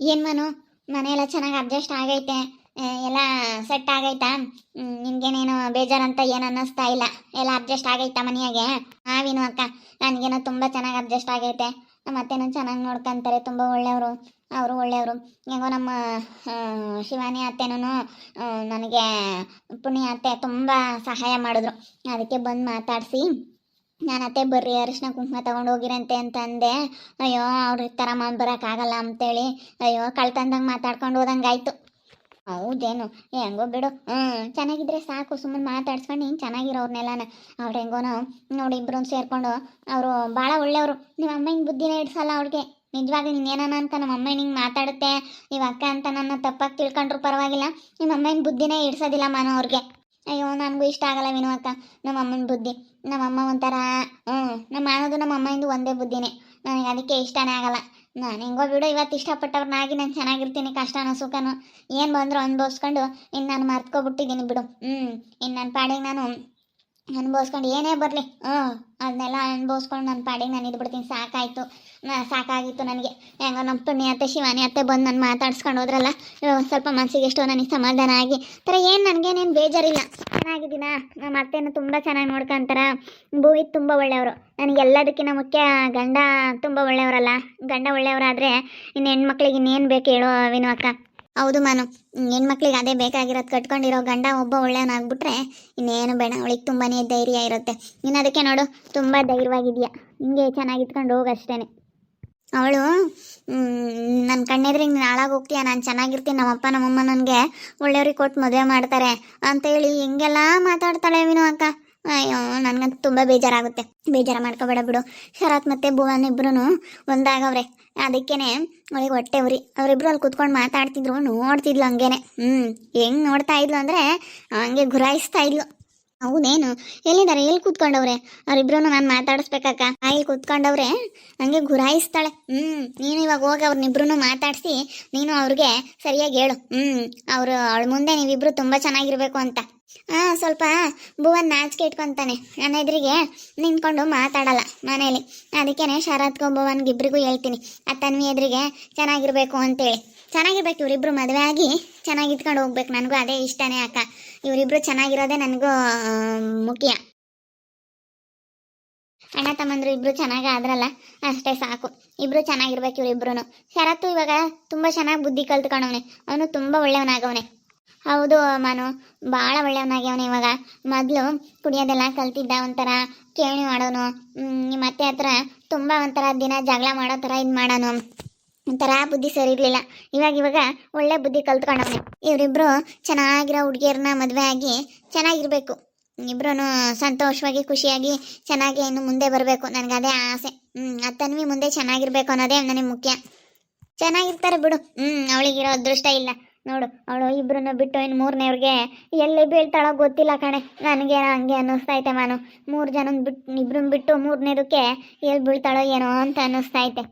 ಏನು ಮನು, ಮನೆಯೆಲ್ಲ ಚೆನ್ನಾಗಿ ಅಡ್ಜಸ್ಟ್ ಆಗೈತೆ? ಎಲ್ಲ ಸೆಟ್ ಆಗೈತಾ? ನಿನ್ಗೇನೇನು ಬೇಜಾರಂತ ಏನು ಅನ್ನಿಸ್ತಾ ಇಲ್ಲ? ಎಲ್ಲ ಅಡ್ಜಸ್ಟ್ ಆಗೈತಾ ಮನೆಯಾಗೆ? ಹಾವಿನ ಅಕ್ಕ, ನನಗೇನೋ ತುಂಬ ಚೆನ್ನಾಗಿ ಅಡ್ಜಸ್ಟ್ ಆಗೈತೆ. ಮತ್ತೇನೋ ಚೆನ್ನಾಗಿ ನೋಡ್ಕೊಂತಾರೆ, ತುಂಬ ಒಳ್ಳೆಯವರು. ಅವರು ಒಳ್ಳೆಯವರು. ಹೆಂಗೋ ನಮ್ಮ ಶಿವಾನಿ ಅತ್ತೆನೂ ನನಗೆ ಪುಣ್ಯ ಅತ್ತೆ ತುಂಬ ಸಹಾಯ ಮಾಡಿದ್ರು. ಅದಕ್ಕೆ ಬಂದು ಮಾತಾಡಿಸಿ ನಾನು ಅತ್ತೆ ಬರ್ರಿ ಅರಿಶಿನ ಕುಂಕುಮ ತೊಗೊಂಡು ಹೋಗಿರಂತೆ ಅಂತ ಅಂದೆ. ಅಯ್ಯೋ ಅವ್ರ ಈ ಥರ ಮಾಡಿ ಬರೋಕ್ಕಾಗಲ್ಲ ಅಂತೇಳಿ ಅಯ್ಯೋ ಕಳ್ತಂದಂಗೆ ಮಾತಾಡ್ಕೊಂಡು ಹೋದಂಗಾಯ್ತು. ಹೌದೇನು? ಹೆಂಗೋ ಬಿಡು. ಚೆನ್ನಾಗಿದ್ರೆ ಸಾಕು, ಸುಮ್ಮನೆ ಮಾತಾಡ್ಸ್ಕೊಂಡು ನೀನು ಚೆನ್ನಾಗಿರೋರ್ನೆಲ್ಲನ. ಅವ್ರು ಹೆಂಗೋನೋ ನೋಡಿ ಇಬ್ಬರು ಸೇರಿಕೊಂಡು ಅವರು ಭಾಳ ಒಳ್ಳೆಯವರು. ನಿಮ್ಮ ಅಮ್ಮ ಹಿಂಗೆ ಬುದ್ಧಿನೇ ಇಡ್ಸಲ್ಲ ಅವ್ಳಿಗೆ. ನಿಜವಾಗ್ಲೂ ನೀನು ಏನಾನ ಅಂತ ನಮ್ಮ ಅಮ್ಮ ಹಿಂಗೆ ಮಾತಾಡುತ್ತೆ ನೀವು ಅಕ್ಕ ಅಂತ ನನ್ನ ತಪ್ಪಾಗಿ ತಿಳ್ಕೊಂಡ್ರು ಪರವಾಗಿಲ್ಲ, ನಿಮ್ಮ ಅಮ್ಮನ ಬುದ್ಧಿನೇ ಇಡ್ಸೋದಿಲ್ಲ ಮಾನೋ ಅವ್ರಿಗೆ. ಅಯ್ಯೋ ನನಗೂ ಇಷ್ಟ ಆಗಲ್ಲ ವಿನು ಅಕ್ಕ ನಮ್ಮ ಅಮ್ಮನ ಬುದ್ಧಿ. ನಮ್ಮಮ್ಮ ಒಂಥರ ನಮ್ಮ ಮಾಡೋದು ನಮ್ಮ ಅಮ್ಮನಿಂದು ಒಂದೇ ಬುದ್ಧಿನೇ. ನನಗೆ ಅದಕ್ಕೆ ಇಷ್ಟನೇ ಆಗಲ್ಲ. ನಾನು ಹೆಂಗೋ ಬಿಡು, ಇವತ್ತು ಇಷ್ಟಪಟ್ಟವ್ರನ್ನಾಗಿ ನಾನು ಚೆನ್ನಾಗಿರ್ತೀನಿ, ಕಷ್ಟನೋ ಸುಖನೋ ಏನು ಬಂದರೂ ಅನುಭವಿಸ್ಕೊಂಡು ಇನ್ನು ನಾನು ಮರ್ತ್ಕೊಬಿಟ್ಟಿದ್ದೀನಿ ಬಿಡು. ಇನ್ನು ನನ್ನ ಪಾಡಿಗೆ ನಾನು ಅನುಭವಿಸ್ಕೊಂಡು ಏನೇ ಬರಲಿ ಅದನ್ನೆಲ್ಲ ಅನುಭವಿಸ್ಕೊಂಡು ನನ್ನ ಪಾಡಿಗೆ ನಾನು ಇದ್ಬಿಡ್ತೀನಿ. ಸಾಕಾಯಿತು, ಸಾಕಾಗಿತ್ತು ನನಗೆ. ಹೆಂಗೋ ನಮ್ಮ ಪುಣ್ಯ ಅತ್ತೆ ಶಿವಾನಿ ಅತ್ತೆ ಬಂದು ನಾನು ಮಾತಾಡ್ಸ್ಕೊಂಡು ಹೋದ್ರಲ್ಲ, ಸ್ವಲ್ಪ ಮನಸ್ಸಿಗೆ ಎಷ್ಟೋ ನನಗೆ ಸಮಾಧಾನ ಆಗಿ ಥರ ಏನು ನನಗೇನೇನು ಬೇಜಾರಿಲ್ಲ, ಚೆನ್ನಾಗಿದ್ದೀನ. ನಮ್ಮ ಅತ್ತೆನೂ ತುಂಬ ಚೆನ್ನಾಗಿ ನೋಡ್ಕೊಂತಾರ. ಭೂವಿ ತುಂಬ ಒಳ್ಳೆಯವರು. ನನಗೆ ಎಲ್ಲದಕ್ಕಿಂತ ಮುಖ್ಯ ಗಂಡ ತುಂಬ ಒಳ್ಳೆಯವರಲ್ಲ. ಗಂಡ ಒಳ್ಳೆಯವರಾದರೆ ಇನ್ನು ಹೆಣ್ಮಕ್ಳಿಗೆ ಇನ್ನೇನು ಬೇಕು ಹೇಳೋ ವಿನು ಅಕ್ಕ? ಹೌದು ಮಾನು, ಹೆಣ್ಮಕ್ಳಿಗೆ ಅದೇ ಬೇಕಾಗಿರೋದು. ಕಟ್ಕೊಂಡಿರೋ ಗಂಡ ಒಬ್ಬ ಒಳ್ಳೆಯವನಾಗ್ಬಿಟ್ರೆ ಇನ್ನೇನು ಬೇಡ. ಅವಳಿಗೆ ತುಂಬಾ ಧೈರ್ಯ ಇರುತ್ತೆ. ನೀನು ಅದಕ್ಕೆ ನೋಡು ತುಂಬ ಧೈರ್ಯವಾಗಿದೆಯಾ. ಹಿಂಗೆ ಚೆನ್ನಾಗಿತ್ಕೊಂಡು ಹೋಗಷ್ಟೇ. ಅವಳು ನನ್ನ ಕಣ್ಣೆದ್ರಿಗೆ ನೀನು ಹಾಳಾಗಿ ಹೋಗ್ತೀಯ, ನಾನು ಚೆನ್ನಾಗಿರ್ತೀನಿ, ನಮ್ಮಪ್ಪ ನಮ್ಮಮ್ಮ ನನಗೆ ಒಳ್ಳೆಯವ್ರಿಗೆ ಕೊಟ್ಟು ಮದುವೆ ಮಾಡ್ತಾರೆ ಅಂತೇಳಿ ಹಿಂಗೆಲ್ಲ ಮಾತಾಡ್ತಾಳೆ ವಿನು ಅಕ್ಕ. ಅಯ್ಯೋ ನನಗಂತೂ ತುಂಬ ಬೇಜಾರಾಗುತ್ತೆ. ಬೇಜಾರು ಮಾಡ್ಕೋಬೇಡ ಬಿಡು. ಶರತ್ ಮತ್ತು ಭುವನ್ ಇಬ್ರು ಒಂದಾಗವ್ರೆ. ಅದಕ್ಕೇನೆ ಅವಳಿಗೆ ಹೊಟ್ಟೆ ಉರಿ. ಅವರಿಬ್ರು ಅಲ್ಲಿ ಕುತ್ಕೊಂಡು ಮಾತಾಡ್ತಿದ್ರು, ನೋಡ್ತಿದ್ಲು ಹಂಗೇನೆ. ಹೆಂಗೆ ನೋಡ್ತಾ ಇದ್ಲು ಅಂದರೆ ಹಂಗೆ ಗುರಾಯಿಸ್ತಾ ಇದ್ಲು. ಹೌದೇನು? ಎಲ್ಲಿದ್ದಾರೆ? ಎಲ್ಲಿ ಕೂತ್ಕೊಂಡವ್ರೆ ಅವರಿಬ್ರು? ನಾನು ಮಾತಾಡಿಸ್ಬೇಕಕ್ಕ. ಇಲ್ಲಿ ಕೂತ್ಕೊಂಡವ್ರೆ, ಹಂಗೆ ಗುರಾಯಿಸ್ತಾಳೆ. ನೀನು ಇವಾಗ ಹೋಗಿ ಅವ್ರನ್ನಿಬ್ರು ಮಾತಾಡಿಸಿ ನೀನು ಅವ್ರಿಗೆ ಸರಿಯಾಗಿ ಹೇಳು. ಅವಳ ಮುಂದೆ ನೀವಿಬ್ರು ತುಂಬ ಚೆನ್ನಾಗಿರ್ಬೇಕು ಅಂತ. ಸ್ವಲ್ಪ ಭುವನ್ ನಾಚಿಕೆ ಇಟ್ಕೊತಾನೆ, ನನ್ನ ಎದುರಿಗೆ ನಿಂತ್ಕೊಂಡು ಮಾತಾಡಲ್ಲ ಮನೇಲಿ. ಅದಕ್ಕೇನೆ ಶರತ್ಗೂ ಭುವನ್ಗೆ ಇಬ್ಬರಿಗೂ ಹೇಳ್ತೀನಿ, ಆ ತನ್ವಿ ಎದುರಿಗೆ ಚೆನ್ನಾಗಿರ್ಬೇಕು ಅಂತೇಳಿ. ಚೆನ್ನಾಗಿರ್ಬೇಕು ಇವರಿಬ್ರು, ಮದುವೆ ಆಗಿ ಚೆನ್ನಾಗಿ ಇಟ್ಕೊಂಡು ಹೋಗ್ಬೇಕು. ನನಗೂ ಅದೇ ಇಷ್ಟನೇ ಅಕ್ಕ. ಇವರಿಬ್ರು ಚೆನ್ನಾಗಿರೋದೇ ನನಗೂ ಮುಖ್ಯ. ಅಣ್ಣ ತಮ್ಮಂದ್ರು ಇಬ್ರು ಚೆನ್ನಾಗಿ ಆದ್ರಲ್ಲ ಅಷ್ಟೇ ಸಾಕು. ಇಬ್ರು ಚೆನ್ನಾಗಿರ್ಬೇಕು ಇವರಿಬ್ರು. ಶರತ್ತು ಇವಾಗ ತುಂಬ ಚೆನ್ನಾಗಿ ಬುದ್ಧಿ ಕಲ್ತ್ಕೊಂಡವನೆ. ಅವನು ತುಂಬ ಒಳ್ಳೆಯವನಾಗವನೆ. ಹೌದು ಮಾನು, ಭಾಳ ಒಳ್ಳೆಯವನಾಗ್ಯವನೆ ಇವಾಗ. ಮೊದಲು ಕುಡಿಯೋದೆಲ್ಲ ಕಲ್ತಿದ್ದ, ಒಂಥರ ಕೇಣಿ ಮಾಡೋನು. ನಿಮ್ಮ ಅತ್ತೆ ಹತ್ರ ತುಂಬ ಒಂಥರ ದಿನ ಜಗಳ ಮಾಡೋ ಥರ ಇದು ಮಾಡೋನು. ಒಂಥರ ಬುದ್ಧಿ ಸರಿ ಇರಲಿಲ್ಲ. ಇವಾಗ ಒಳ್ಳೆ ಬುದ್ಧಿ ಕಲ್ತ್ಕೊಂಡವನೆ. ಇವರಿಬ್ರು ಚೆನ್ನಾಗಿರೋ ಹುಡುಗಿಯರನ್ನ ಮದುವೆ ಆಗಿ ಚೆನ್ನಾಗಿರ್ಬೇಕು. ಇಬ್ರು ಸಂತೋಷವಾಗಿ ಖುಷಿಯಾಗಿ ಚೆನ್ನಾಗಿ ಇನ್ನು ಮುಂದೆ ಬರಬೇಕು. ನನಗೆ ಅದೇ ಆಸೆ. ಆ ತನ್ವಿ ಮುಂದೆ ಚೆನ್ನಾಗಿರ್ಬೇಕು ಅನ್ನೋದೇ ನನಗೆ ಮುಖ್ಯ. ಚೆನ್ನಾಗಿರ್ತಾರೆ ಬಿಡು. ಅವಳಿಗಿರೋ ಅದೃಷ್ಟ ಇಲ್ಲ ನೋಡು. ಅವಳು ಇಬ್ರನ್ನ ಬಿಟ್ಟು ಇನ್ನು ಮೂರನೇವ್ರಿಗೆ ಎಲ್ಲಿ ಬೀಳ್ತಾಳೋ ಗೊತ್ತಿಲ್ಲ ಕಣೆ. ನನಗೆ ಹಂಗೆ ಅನ್ನಿಸ್ತೈತೆ ಮಾನು. 3 ಜನ ಇಬ್ರನ್ನ ಬಿಟ್ಟು ಮೂರನೇದಕ್ಕೆ ಎಲ್ಲಿ ಬೀಳ್ತಾಳೋ ಏನೋ ಅಂತ ಅನ್ನಿಸ್ತೈತೆ.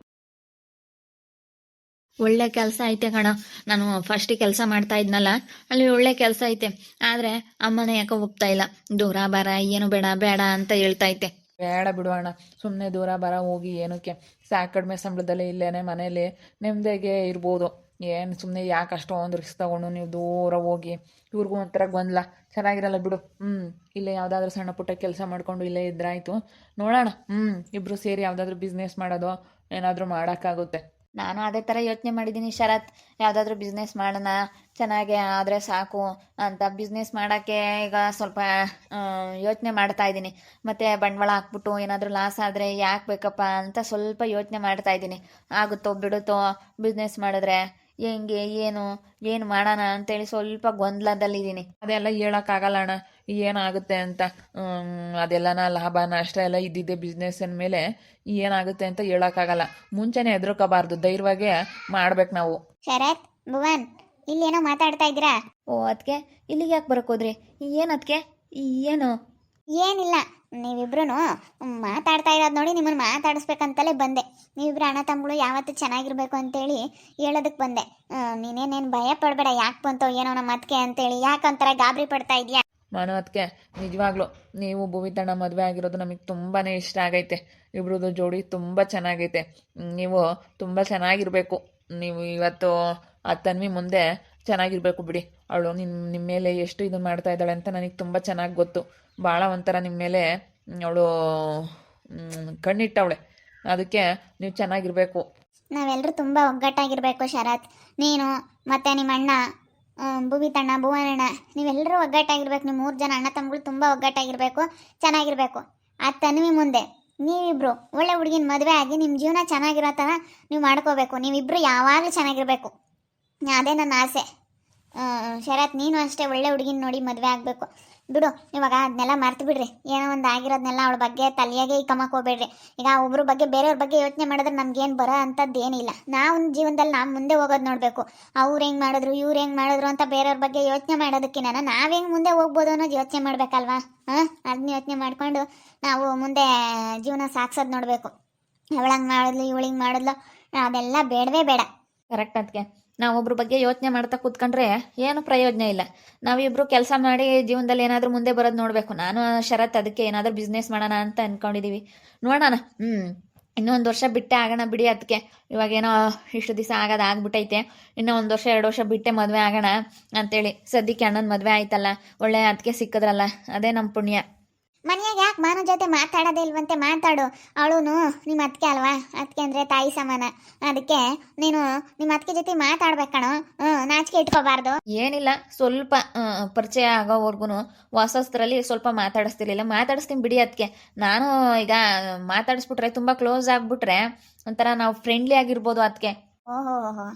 ಒಳ್ಳೆ ಕೆಲಸ ಐತೆ ಕಣ. ನಾನು ಫಸ್ಟ್ ಕೆಲಸ ಮಾಡ್ತಾ ಇದ್ನಲ್ಲ, ಅಲ್ಲಿ ಒಳ್ಳೆ ಕೆಲಸ ಐತೆ. ಆದರೆ ಅಮ್ಮನೇ ಯಾಕೋ ಒಪ್ತಾ ಇಲ್ಲ. ದೂರ ಬರ, ಏನು ಬೇಡ ಬೇಡ ಅಂತ ಹೇಳ್ತಾ ಐತೆ. ಬೇಡ ಬಿಡು ಅಣ್ಣ, ಸುಮ್ಮನೆ ದೂರ ಬರ ಹೋಗಿ ಏನಕ್ಕೆ? ಕಡಿಮೆ ಸಂಬಳದಲ್ಲಿ ಇಲ್ಲೇನೆ ಮನೇಲಿ ನೆಮ್ಮದಿಗೆ ಇರ್ಬೋದು. ಏನು ಸುಮ್ಮನೆ ಯಾಕೆ ಅಷ್ಟೊಂದು ರಿಸ್ಕ್ ತಗೊಂಡು ನೀವು ದೂರ ಹೋಗಿ? ಇವ್ರಿಗೂ ಒಂಥರ ಗೊಂದಲ, ಚೆನ್ನಾಗಿರಲ್ಲ ಬಿಡು. ಇಲ್ಲೇ ಯಾವುದಾದ್ರೂ ಸಣ್ಣ ಪುಟ್ಟ ಕೆಲಸ ಮಾಡ್ಕೊಂಡು ಇಲ್ಲೇ ಇದ್ರಾಯ್ತು. ನೋಡೋಣ, ಇಬ್ಬರು ಸೇರಿ ಯಾವುದಾದ್ರೂ ಬಿಸ್ನೆಸ್ ಮಾಡೋದು ಏನಾದರೂ ಮಾಡೋಕ್ಕಾಗುತ್ತೆ. ನಾನು ಅದೇ ಥರ ಯೋಚನೆ ಮಾಡಿದ್ದೀನಿ ಶರತ್. ಯಾವುದಾದ್ರೂ ಬಿಸ್ನೆಸ್ ಮಾಡೋಣ, ಚೆನ್ನಾಗೆ ಆದರೆ ಸಾಕು ಅಂತ. ಬಿಸ್ನೆಸ್ ಮಾಡೋಕ್ಕೆ ಈಗ ಸ್ವಲ್ಪ ಯೋಚನೆ ಮಾಡ್ತಾ ಇದ್ದೀನಿ. ಮತ್ತು ಬಂಡವಾಳ ಹಾಕ್ಬಿಟ್ಟು ಏನಾದರೂ ಲಾಸ್ ಆದರೆ ಯಾಕೆ ಬೇಕಪ್ಪ ಅಂತ ಸ್ವಲ್ಪ ಯೋಚನೆ ಮಾಡ್ತಾ ಇದ್ದೀನಿ. ಆಗುತ್ತೋ ಬಿಡುತ್ತೋ ಬಿಸ್ನೆಸ್ ಮಾಡಿದ್ರೆ, ಹೆಂಗೆ ಏನು ಮಾಡೋಣ ಅಂತೇಳಿ ಸ್ವಲ್ಪ ಗೊಂದಲದಲ್ಲಿದ್ದೀನಿ. ಅದೆಲ್ಲ ಹೇಳೋಕ್ಕಾಗಲ್ಲ ಅಣ್ಣ, ಏನಾಗುತ್ತೆ ಅಂತ. ಅದೆಲ್ಲನ ಲಾಭ ನಷ್ಟ ಎಲ್ಲ ಇದ್ದಿದ್ದೆ ಬಿಸ್ನೆಸ್ ಅಂದಮೇಲೆ ಏನಾಗುತ್ತೆ ಅಂತ ಹೇಳೋಕ್ಕಾಗಲ್ಲ. ಮುಂಚೆನೇ ಹೆದರ್ಕೋಬಾರ್ದು, ಧೈರ್ಯವಾಗೇ ಮಾಡ್ಬೇಕು ನಾವು. ಶರತ್, ಭುವನ್, ಇಲ್ಲೇನೋ ಮಾತಾಡ್ತಾ ಇದ್ದೀರಾ? ಅದಕ್ಕೆ ಇಲ್ಲಿಗೆ ಯಾಕೆ ಬರೋಕೋದ್ರಿ? ಅದಕ್ಕೆ ಏನು? ಏನಿಲ್ಲ, ನೀವಿಬ್ರು ಮಾತಾಡ್ತಾ ಇರೋದು ನೋಡಿ ನಿಮ್ಮನ್ನು ಮಾತಾಡಿಸ್ಬೇಕಂತಲೇ ಬಂದೆ. ನೀವಿಬ್ರು ಅಣ್ಣ ತಮ್ಮಗಳು ಯಾವತ್ತೂ ಚೆನ್ನಾಗಿರ್ಬೇಕು ಅಂತೇಳಿ ಹೇಳೋದಕ್ಕೆ ಬಂದೆ. ನೀನೇನೇನು ಭಯ ಪಡಬೇಡ, ಯಾಕೆ ಬಂತೋ ಏನೋ ನಮ್ಮ ಅದಕ್ಕೆ ಅಂತೇಳಿ ಯಾಕೊಂಥರ ಗಾಬರಿ ಪಡ್ತಾ ಇದೆಯಾ? ನಾನು ಅದಕ್ಕೆ ನಿಜವಾಗ್ಲೂ ನೀವು ಭೂಮಿತಣ್ಣ ಮದುವೆ ಆಗಿರೋದು ನಮಗೆ ತುಂಬಾ ಇಷ್ಟ ಆಗೈತೆ. ಇಬ್ರದ್ದು ಜೋಡಿ ತುಂಬ ಚೆನ್ನಾಗೈತೆ. ನೀವು ತುಂಬ ಚೆನ್ನಾಗಿರಬೇಕು. ನೀವು ಇವತ್ತು ಆ ತನ್ವಿ ಮುಂದೆ ಚೆನ್ನಾಗಿರ್ಬೇಕು ಬಿಡಿ. ಅವಳು ನಿಮ್ಮ ಮೇಲೆ ಎಷ್ಟು ಇದು ಮಾಡ್ತಾ ಇದ್ದಾಳೆ ಅಂತ ನನಗೆ ತುಂಬ ಚೆನ್ನಾಗಿ ಗೊತ್ತು. ಭಾಳ ಒಂಥರ ನಿಮ್ಮ ಮೇಲೆ ಅವಳು ಕಣ್ಣಿಟ್ಟವಳೆ. ಅದಕ್ಕೆ ನೀವು ಚೆನ್ನಾಗಿರ್ಬೇಕು. ನಾವೆಲ್ಲರೂ ತುಂಬ ಒಗ್ಗಟ್ಟಾಗಿರ್ಬೇಕು ಶರತ್. ನೀನು ಮತ್ತೆ ನಿಮ್ಮ ಅಣ್ಣ ಭುವಿತಣ್ಣ ಭುವನಣ್ಣ ನೀವೆಲ್ಲರೂ ಒಗ್ಗಟ್ಟಾಗಿರ್ಬೇಕು. ನೀವು 3 ಜನ ಅಣ್ಣ ತಮ್ಮಗಳು ತುಂಬ ಒಗ್ಗಟ್ಟಾಗಿರ್ಬೇಕು, ಚೆನ್ನಾಗಿರ್ಬೇಕು. ಆ ತನ್ವಿ ಮುಂದೆ ನೀವಿಬ್ರು ಒಳ್ಳೆ ಹುಡುಗಿನ ಮದುವೆ ಆಗಿ ನಿಮ್ಮ ಜೀವನ ಚೆನ್ನಾಗಿರೋ ಥರ ನೀವು ಮಾಡ್ಕೋಬೇಕು. ನೀವಿಬ್ರು ಯಾವಾಗಲೂ ಚೆನ್ನಾಗಿರ್ಬೇಕು, ಅದೇ ನನ್ನ ಆಸೆ. ಶರತ್ ನೀನು ಅಷ್ಟೇ ಒಳ್ಳೆ ಹುಡುಗಿನ ನೋಡಿ ಮದುವೆ ಆಗಬೇಕು. ಬಿಡು ಇವಾಗ ಅದನ್ನೆಲ್ಲ ಮರ್ತು ಬಿಡ್ರಿ. ಏನೋ ಒಂದು ಆಗಿರೋದನ್ನೆಲ್ಲ ಅವಳ ಬಗ್ಗೆ ತಲೆಯಾಗೆ ಇಕ್ಕಮ್ಮಕ್ಕೆ ಹೋಗ್ಬೇಡ್ರಿ. ಈಗ ಒಬ್ಬರ ಬಗ್ಗೆ ಬೇರೆಯವ್ರ ಬಗ್ಗೆ ಯೋಚನೆ ಮಾಡಿದ್ರೆ ನಮ್ಗೇನು ಬರೋ ಅಂಥದ್ದು ಏನಿಲ್ಲ. ನಾವು ಜೀವನದಲ್ಲಿ ನಾವು ಮುಂದೆ ಹೋಗೋದು ನೋಡಬೇಕು. ಅವ್ರು ಹೆಂಗೆ ಮಾಡಿದ್ರು ಇವ್ರು ಹೆಂಗೆ ಮಾಡಿದ್ರು ಅಂತ ಬೇರೆಯವ್ರ ಬಗ್ಗೆ ಯೋಚನೆ ಮಾಡೋದಕ್ಕಿಂತ ನಾವು ಹೆಂಗೆ ಮುಂದೆ ಹೋಗ್ಬೋದು ಅನ್ನೋದು ಯೋಚನೆ ಮಾಡಬೇಕಲ್ವಾ? ಅದನ್ನ ಯೋಚನೆ ಮಾಡಿಕೊಂಡು ನಾವು ಮುಂದೆ ಜೀವನ ಸಾಗಿಸೋದು ನೋಡಬೇಕು. ಅವಳಂಗೆ ಮಾಡಿದ್ಲು ಇವಳಿಂಗೆ ಮಾಡಿದ್ಲು ಅದೆಲ್ಲ ಬೇಡವೇ ಬೇಡ. ಕರೆಕ್ಟ್. ಅದಕ್ಕೆ ನಾವೊಬ್ರ ಬಗ್ಗೆ ಯೋಚನೆ ಮಾಡ್ತಾ ಕೂತ್ಕೊಂಡ್ರೆ ಏನು ಪ್ರಯೋಜನ ಇಲ್ಲ. ನಾವಿಬ್ರು ಕೆಲಸ ಮಾಡಿ ಜೀವನದಲ್ಲಿ ಏನಾದರೂ ಮುಂದೆ ಬರೋದು ನೋಡಬೇಕು. ನಾನು ಶರತ್ ಅದಕ್ಕೆ ಏನಾದರೂ ಬಿಸ್ನೆಸ್ ಮಾಡೋಣ ಅಂತ ಅಂದ್ಕೊಂಡಿದ್ದೀವಿ. ನೋಡೋಣ. ಇನ್ನೊಂದು ವರ್ಷ ಬಿಟ್ಟೆ ಆಗೋಣ ಬಿಡಿ. ಅದಕ್ಕೆ ಇವಾಗೇನೋ ಇಷ್ಟು ದಿವಸ ಆಗ್ಬಿಟ್ಟೈತೆ. ಇನ್ನೂ 1 ವರ್ಷ 2 ವರ್ಷ ಬಿಟ್ಟೆ ಮದುವೆ ಆಗೋಣ ಅಂತೇಳಿ. ಸದ್ಯಕ್ಕೆ ಅಣ್ಣನ ಮದುವೆ ಆಯ್ತಲ್ಲ, ಒಳ್ಳೆ ಅದಕ್ಕೆ ಸಿಕ್ಕಿದ್ರಲ್ಲ, ಅದೇ ನಮ್ಮ ಪುಣ್ಯ. ಮನೆಯಾಗ ಯಾಕೆ ಮಾನ ಜೊತೆ ಮಾತಾಡೋದೇ ಇಲ್ವಂತೆ? ಮಾತಾಡು. ಅವಳು ನಿಮ್ಮ ಅತ್ತಿಗೆ ಅಲ್ವಾ? ಅತ್ತಿಗೆ ಅಂದರೆ ತಾಯಿ ಸಮಾನ. ಅದಕ್ಕೆ ನೀನು ನಿಮ್ಮ ಅತ್ತಿಗೆ ಜೊತೆ ಮಾತಾಡ್ಬೇಕಣೋ. ನಾಚಿಕೆ ಇಟ್ಕೋಬಾರ್ದು. ಏನಿಲ್ಲ, ಸ್ವಲ್ಪ ಪರಿಚಯ ಆಗೋವರೆಗೂ ಹೊಸದ್ರಲ್ಲಿ ಸ್ವಲ್ಪ ಮಾತಾಡಿಸ್ತಿರ್ಲಿಲ್ಲ. ಮಾತಾಡಿಸ್ತೀನಿ ಬಿಡಿ. ಅದಕ್ಕೆ ನಾನು ಈಗ ಮಾತಾಡಿಸ್ಬಿಟ್ರೆ ತುಂಬ ಕ್ಲೋಸ್ ಆಗಿಬಿಟ್ರೆ ಒಂಥರ ನಾವು ಫ್ರೆಂಡ್ಲಿ ಆಗಿರ್ಬೋದು. ಅದಕ್ಕೆ ಓಹೋ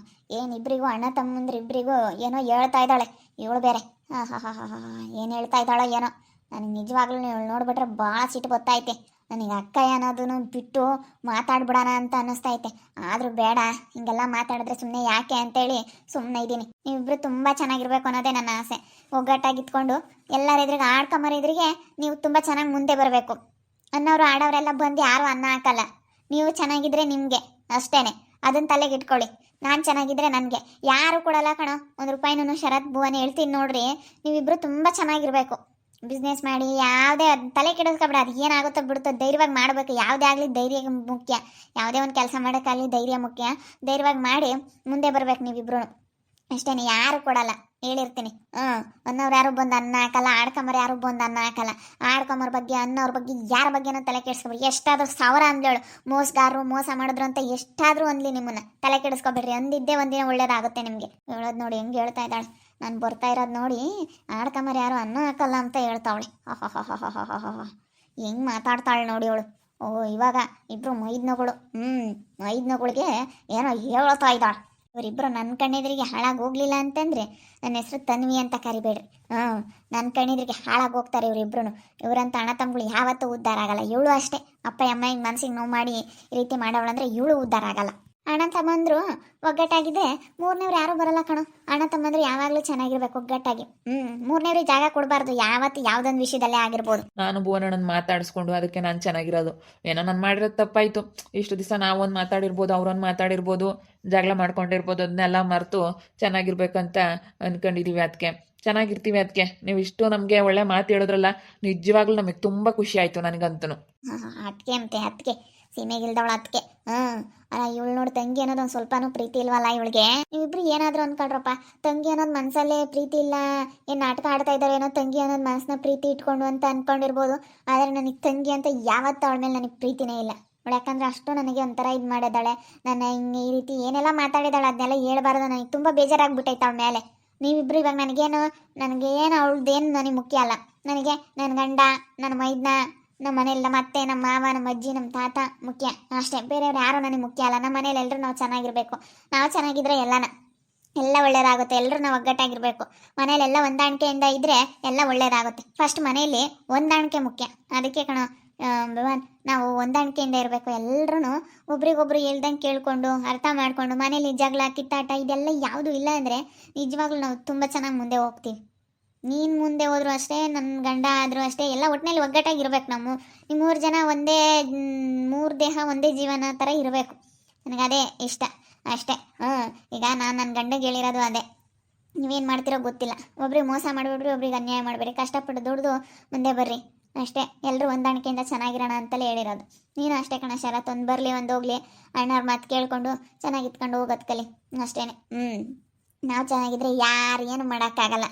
ಏನಿಬ್ರಿಗೂ ಅಣ್ಣ ತಮ್ಮಂದ್ರಿಬ್ರಿಗೂ ಏನೋ ಹೇಳ್ತಾ ಇದ್ದಾಳೆ ಇವಳು ಬೇರೆ. ಏನು ಹೇಳ್ತಾ ಇದ್ದಾಳೋ ಏನೋ. ನನಗೆ ನಿಜವಾಗ್ಲೂ ಇವಳು ನೋಡ್ಬಿಟ್ರೆ ಭಾಳ ಸಿಟ್ಟು ಗೊತ್ತೈತೆ. ನನಗೆ ಅಕ್ಕ ಅನ್ನೋದನ್ನು ಬಿಟ್ಟು ಮಾತಾಡ್ಬಿಡೋಣ ಅಂತ ಅನ್ನಿಸ್ತೈತೆ. ಆದರೂ ಬೇಡ, ಹಿಂಗೆಲ್ಲ ಮಾತಾಡಿದ್ರೆ ಸುಮ್ಮನೆ ಯಾಕೆ ಅಂತೇಳಿ ಸುಮ್ಮನೆ ಇದ್ದೀನಿ. ನೀವಿಬ್ರು ತುಂಬ ಚೆನ್ನಾಗಿರ್ಬೇಕು ಅನ್ನೋದೇ ನನ್ನ ಆಸೆ. ಒಗ್ಗಟ್ಟಾಗಿತ್ಕೊಂಡು ಎಲ್ಲರ ಎದುರಿಗೆ ಆಡ್ಕೊಂಬರಿದ್ರಿಗೆ ನೀವು ತುಂಬ ಚೆನ್ನಾಗಿ ಮುಂದೆ ಬರಬೇಕು. ಅನ್ನೋರು ಆಡೋರೆಲ್ಲ ಬಂದು ಯಾರೂ ಅನ್ನ ಹಾಕಲ್ಲ. ನೀವು ಚೆನ್ನಾಗಿದ್ರೆ ನಿಮಗೆ ಅಷ್ಟೇ, ಅದನ್ನ ತಲೆಗೆ ಇಟ್ಕೊಳ್ಳಿ. ನಾನು ಚೆನ್ನಾಗಿದ್ರೆ ನನಗೆ ಯಾರು ಕೊಡಲ್ಲ ಕಣೋ 1 ರೂಪಾಯಿನೂ. ಶರತ್ ಭುವನ್ ಹೇಳ್ತೀನಿ ನೋಡ್ರಿ, ನೀವಿಬ್ರು ತುಂಬ ಚೆನ್ನಾಗಿರ್ಬೇಕು. ಬಿಸ್ನೆಸ್ ಮಾಡಿ ಯಾವುದೇ ತಲೆ ಕೆಡಿಸ್ಕೊಬೇಡ. ಅದು ಏನಾಗುತ್ತೋ ಬಿಡುತ್ತೋ ಧೈರ್ಯವಾಗಿ ಮಾಡಬೇಕು. ಯಾವುದೇ ಆಗಲಿ ಧೈರ್ಯ ಮುಖ್ಯ. ಯಾವುದೇ ಒಂದು ಕೆಲಸ ಮಾಡೋಕ್ಕಾಗಲಿ ಧೈರ್ಯ ಮುಖ್ಯ. ಧೈರ್ಯವಾಗಿ ಮಾಡಿ ಮುಂದೆ ಬರ್ಬೇಕು ನೀವಿಬ್ರು ಅಷ್ಟೇ. ಯಾರು ಕೊಡಲ್ಲ ಹೇಳಿರ್ತೀನಿ. ಅನ್ನೋರು ಯಾರು ಬಂದು ಅನ್ನ ಹಾಕಲ್ಲ, ಆಡ್ಕೊಂಬರು ಯಾರು ಬಂದು ಅನ್ನ ಹಾಕಲ್ಲ. ಆಡ್ಕೊಂಬರ ಬಗ್ಗೆ ಅನ್ನೋರ ಬಗ್ಗೆ ಯಾರ ಬಗ್ಗೆನೂ ತಲೆ ಕೆಡಿಸ್ಕೊಬೇಡಿ. ಎಷ್ಟಾದರೂ 1000 ಅಂದ್ಲೇಳು ಮೋಸಗಾರರು ಮೋಸ ಮಾಡಿದ್ರು ಅಂತ ಎಷ್ಟಾದರೂ ಅನ್ಲಿ, ನಿಮ್ಮನ್ನ ತಲೆ ಕೆಡಿಸ್ಕೊಬೇಡ್ರಿ. ಅಂದಿದ್ದೇ ಒಂದಿನ ಒಳ್ಳೇದಾಗುತ್ತೆ ನಿಮಗೆ. ಹೇಳೋದು ನೋಡಿ ಹೆಂಗೆ ಹೇಳ್ತಾ ಇದ್ದಾಳೆ. ನಾನು ಬರ್ತಾ ಇರೋದು ನೋಡಿ ಆಡ್ಕೊಂಬರು ಯಾರು ಅನ್ನ ಹಾಕಲ್ಲ ಅಂತ ಹೇಳ್ತಾವಳೆ. ಹೆಂಗೆ ಮಾತಾಡ್ತಾಳೆ ನೋಡಿ ಅವಳು. ಇವಾಗ ಇಬ್ಬರು ಮೈದ್ನಗಳು ಮೈದ್ನಗಳಿಗೆ ಏನೋ ಹೇಳ್ತಾ ಇದ್ದಾಳೆ. ಇವರಿಬ್ಬರು ನನ್ನ ಕಣ್ಣೆದ್ರಿಗೆ ಹಾಳಾಗಿ ಹೋಗ್ಲಿಲ್ಲ ಅಂತಂದರೆ ನನ್ನ ಹೆಸರು ತನ್ವಿ ಅಂತ ಕರಿಬೇಡ್ರಿ. ನನ್ನ ಕಣ್ಣೆದ್ರಿಗೆ ಹಾಳಾಗಿ ಹೋಗ್ತಾರೆ ಇವರಿಬ್ರು. ಇವರಂತ ಅಣ್ಣ ತಮ್ಮಗಳು ಯಾವತ್ತೂ ಉದ್ಧಾರ ಆಗಲ್ಲ. ಇವಳು ಅಷ್ಟೇ. ಅಪ್ಪ ಅಮ್ಮ ಹಿಂಗೆ ಮನಸ್ಸಿಗೆ ನೋವು ಮಾಡಿ ಈ ರೀತಿ ಮಾಡೋಳಂದ್ರೆ ಇವಳು ಉದ್ಧಾರ ಆಗಲ್ಲ. ಅಣ್ಣ ತಮ್ಮಂದ್ರು ಒಗ್ಗಟ್ಟಾಗಿದ್ದರೆ 3ನೇವ್ರು ಯಾರೂ ಬರಲ್ಲ ಕಣೋ. ಅಣ್ಣ ತಮ್ಮಂದ್ರು ಯಾವಾಗಲೂ ಚೆನ್ನಾಗಿರ್ಬೇಕು ಒಗ್ಗಟ್ಟಾಗಿ. 3ನೇವ್ರಿಗೆ ಜಾಗ ಕೊಡಬಾರ್ದು ಯಾವತ್ತು ಯಾವುದೊಂದು ವಿಷಯದಲ್ಲೇ ಆಗಿರ್ಬೋದು. ನಾನು ಭುವನಣ್ಣನ ಮಾತಾಡಿಸ್ಕೊಂಡು ಅದಕ್ಕೆ ನಾನು ಚೆನ್ನಾಗಿರೋದು. ಏನೋ ನಾನು ಮಾಡಿರೋದು ತಪ್ಪಾಯಿತು. ಇಷ್ಟು ದಿವಸ ನಾವೊಂದು ಮಾತಾಡಿರ್ಬೋದು, ಅವ್ರೊಂದು ಮಾತಾಡಿರ್ಬೋದು, ಜಗಳ ಮಾಡ್ಕೊಂಡಿರ್ಬೋದು. ಅದನ್ನೆಲ್ಲ ಮರೆತು ಚೆನ್ನಾಗಿರ್ಬೇಕಂತ ಅಂದ್ಕೊಂಡಿದ್ದೀವಿ. ಅದಕ್ಕೆ ಚೆನ್ನಾಗಿರ್ತೀವಿ. ಅದಕ್ಕೆ ನೀವು ಇಷ್ಟು ನಮಗೆ ಒಳ್ಳೆ ಮಾತು ಹೇಳಿದ್ರಲ್ಲ, ನಿಜವಾಗ್ಲೂ ನಮಗೆ ತುಂಬ ಖುಷಿ ಆಯಿತು ನನಗಂತೂ. ಅದಕ್ಕೆ ಅಂತೆ ಅದಕ್ಕೆ ಸೀಮೆಗಿಲ್ದವಳ ಅದಕ್ಕೆ. ಅಲ್ಲ ಇವಳು ನೋಡಿ ತಂಗಿ ಅನ್ನೋದು ಒಂದು ಸ್ವಲ್ಪನೂ ಪ್ರೀತಿ ಇಲ್ವಲ್ಲ ಇವಳಿಗೆ. ನೀವಿಬ್ರು ಏನಾದರೂ ಅಂದ್ಕೊಳ್ರಪ್ಪ, ತಂಗಿ ಅನ್ನೋದು ಮನಸ್ಸಲ್ಲೇ ಪ್ರೀತಿ ಇಲ್ಲ, ಏನು ನಾಟಕ ಆಡ್ತಾ ಇದ್ದಾರೆ ಏನೋ ತಂಗಿ ಅನ್ನೋದು ಮನಸ್ಸನ್ನ ಪ್ರೀತಿ ಇಟ್ಕೊಂಡು ಅಂತ ಅಂದ್ಕೊಂಡಿರ್ಬೋದು. ಆದರೆ ನನಗೆ ತಂಗಿ ಅಂತ ಯಾವತ್ತೂ ಅವಳ ಮೇಲೆ ನನಗೆ ಪ್ರೀತಿನೇ ಇಲ್ಲ. ಅವಳು ಯಾಕಂದರೆ ಅಷ್ಟು ನನಗೆ ಒಂಥರ ಇದು ಮಾಡಿದ್ದಾಳೆ. ನನ್ನ ಹಿಂಗೆ ಈ ರೀತಿ ಏನೆಲ್ಲ ಮಾತಾಡಿದಾಳೆ ಅದನ್ನೆಲ್ಲ ಹೇಳ್ಬಾರ್ದು. ನನಗೆ ತುಂಬ ಬೇಜಾರಾಗ್ಬಿಟ್ಟೈತೆ ಅವಳ ಮೇಲೆ. ನೀವಿಬ್ರು ಇವಾಗ ನನಗೇನು ಅವಳದ್ದೇನು ನನಗೆ ಮುಖ್ಯ ಅಲ್ಲ. ನನಗೆ ನನ್ನ ಗಂಡ, ನನ್ನ ಮೈದ್ನ, ನಮ್ಮ ಮನೇಲಿ ನಮ್ಮ ಅತ್ತೆ, ನಮ್ಮ ಮಾವ, ನಮ್ಮ ಅಜ್ಜಿ, ನಮ್ಮ ತಾತ ಮುಖ್ಯ ಅಷ್ಟೇ. ಬೇರೆಯವ್ರು ಯಾರು ನನಗೆ ಮುಖ್ಯ ಅಲ್ಲ. ನಮ್ಮ ಮನೇಲಿ ಎಲ್ಲರೂ ನಾವು ಚೆನ್ನಾಗಿರಬೇಕು. ನಾವು ಚೆನ್ನಾಗಿದ್ರೆ ಎಲ್ಲ ಒಳ್ಳೇದಾಗುತ್ತೆ. ಎಲ್ಲರೂ ನಾವು ಒಗ್ಗಟ್ಟಾಗಿರಬೇಕು. ಮನೇಲೆಲ್ಲ ಹೊಂದಾಣಿಕೆಯಿಂದ ಇದ್ದರೆ ಎಲ್ಲ ಒಳ್ಳೇದಾಗುತ್ತೆ. ಫಸ್ಟ್ ಮನೆಯಲ್ಲಿ ಹೊಂದಾಣಿಕೆ ಮುಖ್ಯ. ಅದಕ್ಕೆ ಕಣೋ ಭವನ್, ನಾವು ಹೊಂದಾಣಿಕೆಯಿಂದ ಇರಬೇಕು. ಎಲ್ಲರೂ ಒಬ್ರಿಗೊಬ್ರು ಹೇಳ್ದಂಗೆ ಕೇಳಿಕೊಂಡು ಅರ್ಥ ಮಾಡಿಕೊಂಡು ಮನೇಲಿ ಜಗಳ ಕಿತ್ತಾಟ ಇದೆಲ್ಲ ಯಾವುದೂ ಇಲ್ಲ ಅಂದರೆ ನಿಜವಾಗ್ಲೂ ನಾವು ತುಂಬ ಚೆನ್ನಾಗಿ ಮುಂದೆ ಹೋಗ್ತೀವಿ. ನೀನು ಮುಂದೆ ಹೋದ್ರು ಅಷ್ಟೇ, ನನ್ನ ಗಂಡ ಆದರೂ ಅಷ್ಟೇ, ಎಲ್ಲ ಒಟ್ಟಿನಲ್ಲಿ ಒಗ್ಗಟ್ಟಾಗಿರ್ಬೇಕು. ನಿಮ್ಮ 3 ಜನ ಒಂದೇ 3 ದೇಹ ಒಂದೇ ಜೀವನ ಥರ ಇರಬೇಕು. ನನಗೆ ಅದೇ ಇಷ್ಟ ಅಷ್ಟೇ. ಈಗ ನಾನು ನನ್ನ ಗಂಡಗೆ ಹೇಳಿರೋದು ಅದೇ. ನೀವೇನು ಮಾಡ್ತಿರೋ ಗೊತ್ತಿಲ್ಲ. ಒಬ್ರಿಗೆ ಮೋಸ ಮಾಡಿಬಿಡ್ರಿ, ಒಬ್ರಿಗೆ ಅನ್ಯಾಯ ಮಾಡಬೇಡಿ. ಕಷ್ಟಪಟ್ಟು ದುಡ್ದು ಮುಂದೆ ಬರ್ರಿ. ಅಷ್ಟೇ, ಎಲ್ಲರೂ ಹೊಂದಾಣಿಕೆಯಿಂದ ಚೆನ್ನಾಗಿರೋಣ ಅಂತಲೇ ಹೇಳಿರೋದು. ನೀನು ಅಷ್ಟೇ ಕಣ ಶರತ್, ಒಂದು ಬರಲಿ ಒಂದು ಹೋಗ್ಲಿ, ಅಣ್ಣವ್ರ ಮಾತು ಕೇಳ್ಕೊಂಡು ಚೆನ್ನಾಗಿ ಇತ್ಕೊಂಡು ಹೋಗೋದು ಕಲಿ ಅಷ್ಟೇನೆ. ನಾವು ಚೆನ್ನಾಗಿದ್ರೆ ಯಾರು ಏನು ಮಾಡೋಕ್ಕಾಗಲ್ಲ.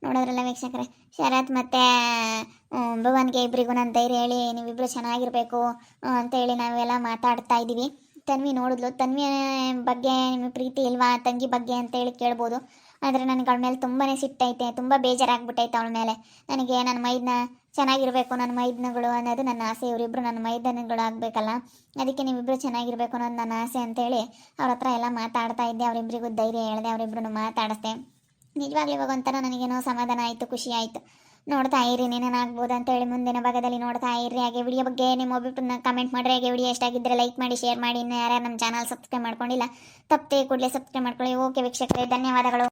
ನೋಡೋದ್ರಲ್ಲ ವೀಕ್ಷಕರೇ, ಶರತ್ ಮತ್ತು ಭುವನ್ಗೆ ಇಬ್ಬರಿಗೂ ನಾನು ಧೈರ್ಯ ಹೇಳಿ ನೀವಿಬ್ಬರು ಚೆನ್ನಾಗಿರಬೇಕು ಅಂತ ಹೇಳಿ ನಾವೆಲ್ಲ ಮಾತಾಡ್ತಾ ಇದ್ದೀವಿ. ತನ್ವಿ ನೋಡಿದ್ಲು. ತನ್ವಿ ಬಗ್ಗೆ ನಿಮಗೆ ಪ್ರೀತಿ ಇಲ್ವಾ ತಂಗಿ ಬಗ್ಗೆ ಅಂತ ಹೇಳಿ ಕೇಳ್ಬೋದು. ಆದರೆ ನನಗೆ ಅವಳ ಮೇಲೆ ತುಂಬಾ ಸಿಟ್ಟೈತೆ, ತುಂಬ ಬೇಜಾರಾಗ್ಬಿಟ್ಟೈತೆ ಅವಳ ಮೇಲೆ. ನನಗೆ ನನ್ನ ಮೈದನ ಚೆನ್ನಾಗಿರಬೇಕು, ನನ್ನ ಮೈದನಗಳು ಅನ್ನೋದು ನನ್ನ ಆಸೆ. ಇವರಿಬ್ಬರು ನನ್ನ ಮೈದನಗಳು ಆಗಬೇಕಲ್ಲ, ಅದಕ್ಕೆ ನೀವಿಬ್ಬರು ಚೆನ್ನಾಗಿರಬೇಕು ಅನ್ನೋದು ನನ್ನ ಆಸೆ ಅಂತೇಳಿ ಅವ್ರ ಹತ್ರ ಎಲ್ಲ ಮಾತಾಡ್ತಾ ಇದ್ದೆ. ಅವರಿಬ್ಬರಿಗೂ ಧೈರ್ಯ ಹೇಳಿದೆ, ಅವರಿಬ್ಬರನ್ನು ಮಾತಾಡಿಸ್ದೆ. ನಿಜವಾಗ್ಲೂ ಇವಾಗ ಒಂಥರ ನನಗೇನೋ ಸಮಾಧಾನ ಆಯಿತು, ಖುಷಿ ಆಯಿತು. ನೋಡ್ತಾ ಇರಿ ಏನೇನಾಗ್ಬೋದು ಅಂತ ಹೇಳಿ ಮುಂದಿನ ಭಾಗದಲ್ಲಿ ನೋಡ್ತಾ ಇರಿ. ಹಾಗೆ ವಿಡಿಯೋ ಬಗ್ಗೆ ನಿಮ್ಮ ಒಬ್ಬರನ್ನ ಕಮೆಂಟ್ ಮಾಡಿರಿ. ಹಾಗೆ ವಿಡಿಯೋ ಎಷ್ಟಾಗಿದ್ದರೆ ಲೈಕ್ ಮಾಡಿ, ಶೇರ್ ಮಾಡಿ. ಇನ್ನು ಯಾರ್ಯಾರು ನಮ್ಮ ಚಾನಲ್ ಸಬ್ಸ್ಕ್ರೈಬ್ ಮಾಡ್ಕೊಂಡಿಲ್ಲ ತಪ್ಪದೆ ಕೂಡಲೇ ಸಬ್ಸ್ಕ್ರೈಬ್ ಮಾಡ್ಕೊಳ್ಳಿ. ಓಕೆ ವೀಕ್ಷಕರೇ, ಧನ್ಯವಾದಗಳು.